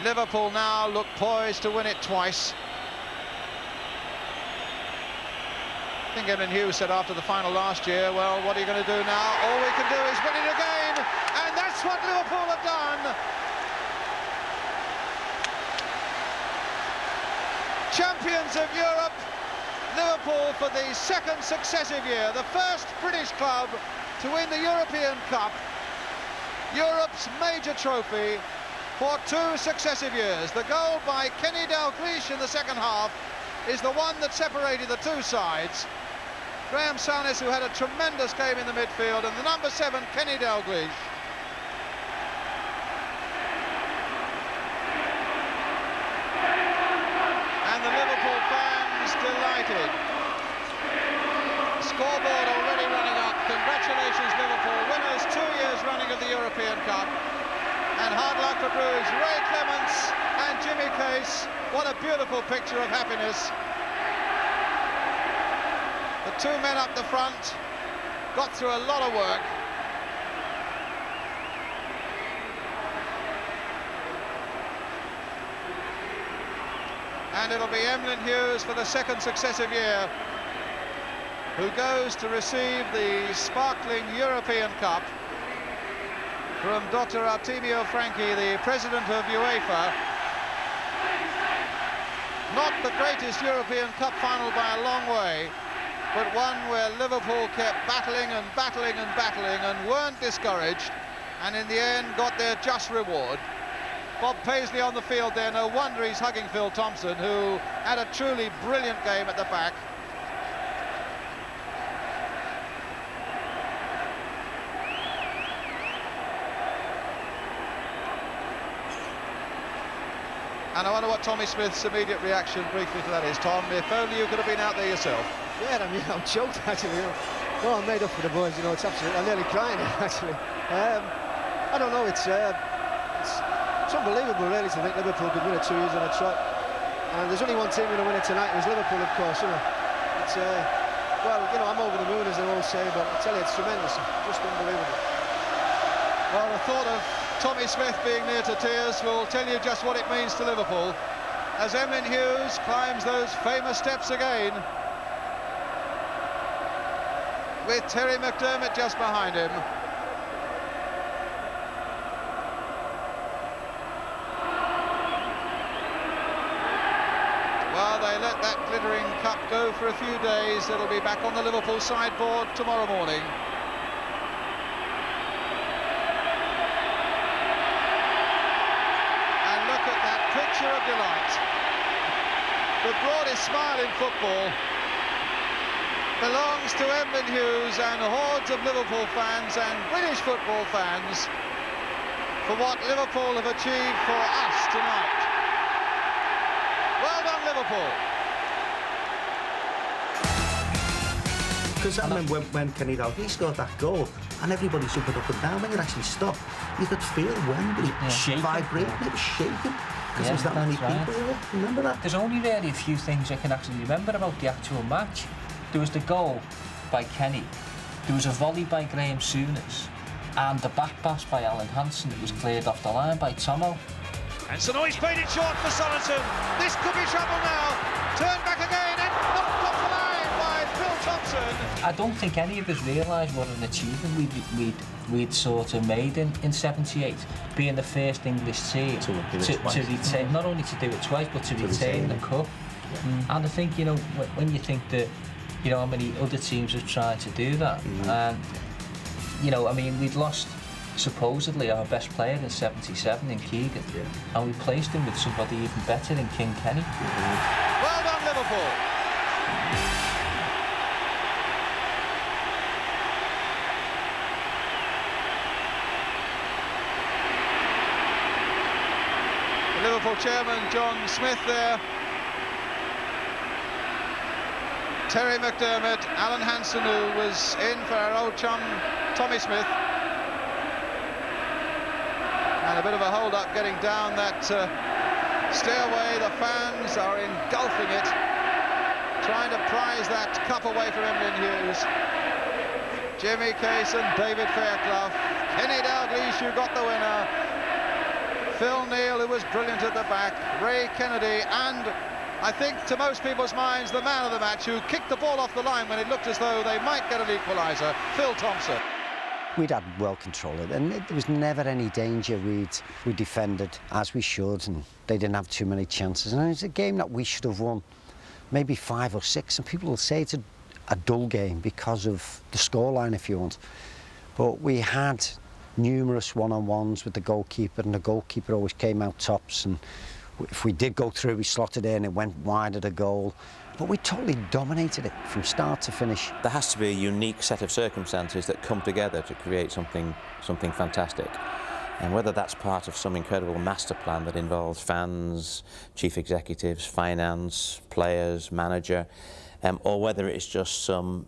Liverpool now look poised to win it twice. I think Evan Hughes said after the final last year, well, what are you going to do now? All we can do is win it again, and that's what Liverpool have done. Champions of Europe, Liverpool for the 2nd successive year, the first British club to win the European Cup, Europe's major trophy, for 2 successive years. The goal by Kenny Dalglish in the second half is the one that separated the 2 sides. Graham Souness, who had a tremendous game in the midfield, and the number 7, Kenny Dalglish. And the Liverpool fans delighted. Scoreboard already running up. Congratulations, Liverpool, winners 2 years running of the European Cup. And hard luck for Bruges, Ray Clemence and Jimmy Case. What a beautiful picture of happiness. The 2 men up the front got through a lot of work. And it'll be Emlyn Hughes for the 2nd successive year who goes to receive the sparkling European Cup from Dr. Artemio Franchi, the president of UEFA. Not the greatest European Cup final by a long way, but one where Liverpool kept battling and battling and battling and weren't discouraged, and in the end got their just reward. Bob Paisley on the field there, no wonder he's hugging Phil Thompson, who had a truly brilliant game at the back. And I wonder what Tommy Smith's immediate reaction briefly to that is. Tom, if only you could have been out there yourself. Yeah, I mean, I'm choked actually. You know. No, I'm made up for the boys. You know, it's absolutely. I'm nearly crying actually. I don't know. It's unbelievable, really, to think Liverpool could win it 2 years on a trot. And there's only one team going to win it tonight. It was Liverpool, of course. You know, it's well, you know, I'm over the moon, as they all say. But I tell you, it's tremendous, just unbelievable. Well, the thought of Tommy Smith being near to tears will tell you just what it means to Liverpool as Emlyn Hughes climbs those famous steps again with Terry McDermott just behind him. Well, they let that glittering cup go for a few days. It'll be back on the Liverpool sideboard tomorrow morning. Picture of delight. The broadest smile in football belongs to Emlyn Hughes and hordes of Liverpool fans and British football fans for what Liverpool have achieved for us tonight. Well done, Liverpool. Because I remember when Kenny Dalglish scored that goal and everybody jumping up and down, when you actually stop, you could feel Wembley vibrating, it was shaking. Because there was that many people there. Remember that? There's only really a few things I can actually remember about the actual match. There was the goal by Kenny. There was a volley by Graham Souness. And the back pass by Alan Hansen that was cleared off the line by Tomo. And Sanoy's played it short for Sorensen. This could be trouble now. Turn back again and knocked off the line by Phil Thompson. I don't think any of us realised what an achievement we'd sort of made in '78, being the first English team to retain, not only to do it twice, but to retain the cup. Yeah. And I think, you know, when you think that, you know, how many other teams have tried to do that, and you know, I mean, we'd lost supposedly our best player in '77 in Keegan, and we placed him with somebody even better in King Kenny. Well done, Liverpool. The Liverpool chairman, John Smith, there. Terry McDermott, Alan Hansen, who was in for our old chum Tommy Smith. And a bit of a hold-up getting down that stairway. The fans are engulfing it, trying to prize that cup away from Emlyn Hughes. Jimmy Case and David Fairclough. Kenny Dalglish, who got the winner. Phil Neal, who was brilliant at the back. Ray Kennedy, and I think to most people's minds, the man of the match, who kicked the ball off the line when it looked as though they might get an equaliser, Phil Thompson. We'd had well control of it, and there was never any danger. We defended as we should, and they didn't have too many chances. And it was a game that we should have won, maybe 5 or 6. And people will say it's a dull game because of the scoreline, if you want. But we had numerous one-on-ones with the goalkeeper, and the goalkeeper always came out tops. And if we did go through, we slotted in, it went wide of the goal. But we totally dominated it from start to finish. There has to be a unique set of circumstances that come together to create something fantastic. And whether that's part of some incredible master plan that involves fans, chief executives, finance, players, manager, or whether it's just some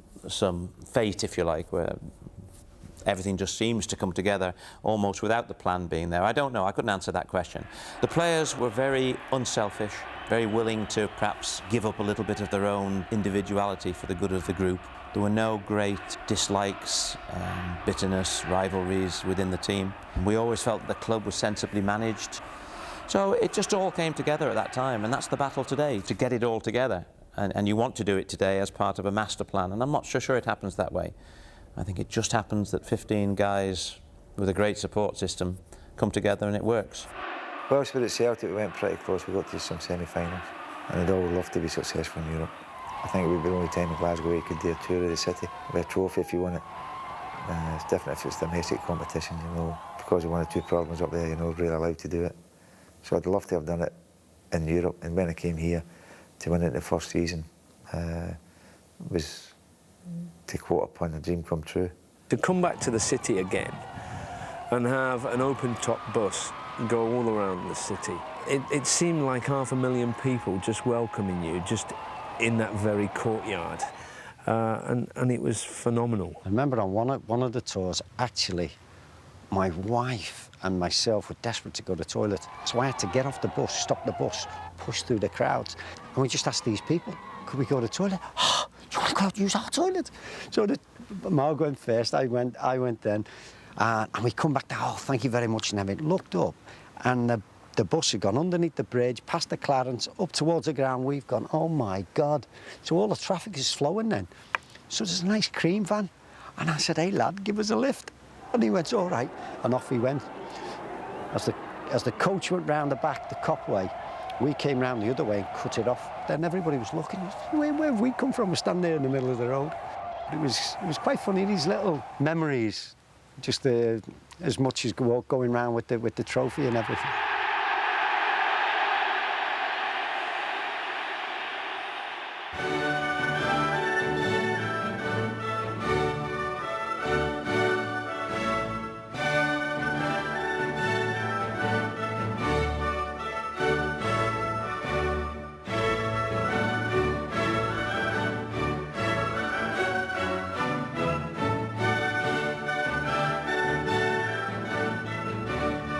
fate, if you like, where everything just seems to come together almost without the plan being there. I don't know, I couldn't answer that question. The players were very unselfish, very willing to perhaps give up a little bit of their own individuality for the good of the group. There were no great dislikes, bitterness, rivalries within the team. We always felt the club was sensibly managed. So it just all came together at that time, and that's the battle today, to get it all together. And you want to do it today as part of a master plan, and I'm not so sure it happens that way. I think it just happens that 15 guys with a great support system come together and it works. Well, at Celtic, we went pretty close. We got to some semi-finals, and I'd all love to be successful in Europe. I think we'd be the only time in Glasgow where you could do a tour of the city with a trophy if you won it. It's different if it's domestic competition, you know, because of 1 or 2 problems up there, you're not really allowed to do it. So I'd love to have done it in Europe, and when I came here to win it the first season, was, to quote upon, a dream come true. To come back to the city again and have an open-top bus go all around the city, it seemed like 500,000 people just welcoming you, just in that very courtyard, and it was phenomenal. I remember on one of the tours, actually, my wife and myself were desperate to go to the toilet, so I had to get off the bus, stop the bus, push through the crowds, and we just asked these people, could we go to the toilet? Oh, you want to go out and use our toilet? So Mark went first, I went then, and we come back down, oh, thank you very much, and everything. Looked up, and the bus had gone underneath the bridge, past the Clarence, up towards the ground. We've gone, oh my God. So all the traffic is flowing then. So there's a nice cream van. And I said, hey lad, give us a lift. And he went, all right. And off he went. As the coach went round the back, the Cop way, we came round the other way and cut it off. Then everybody was looking, where have we come from? We're standing there in the middle of the road. It was quite funny, these little memories, just as much as going round with the trophy and everything.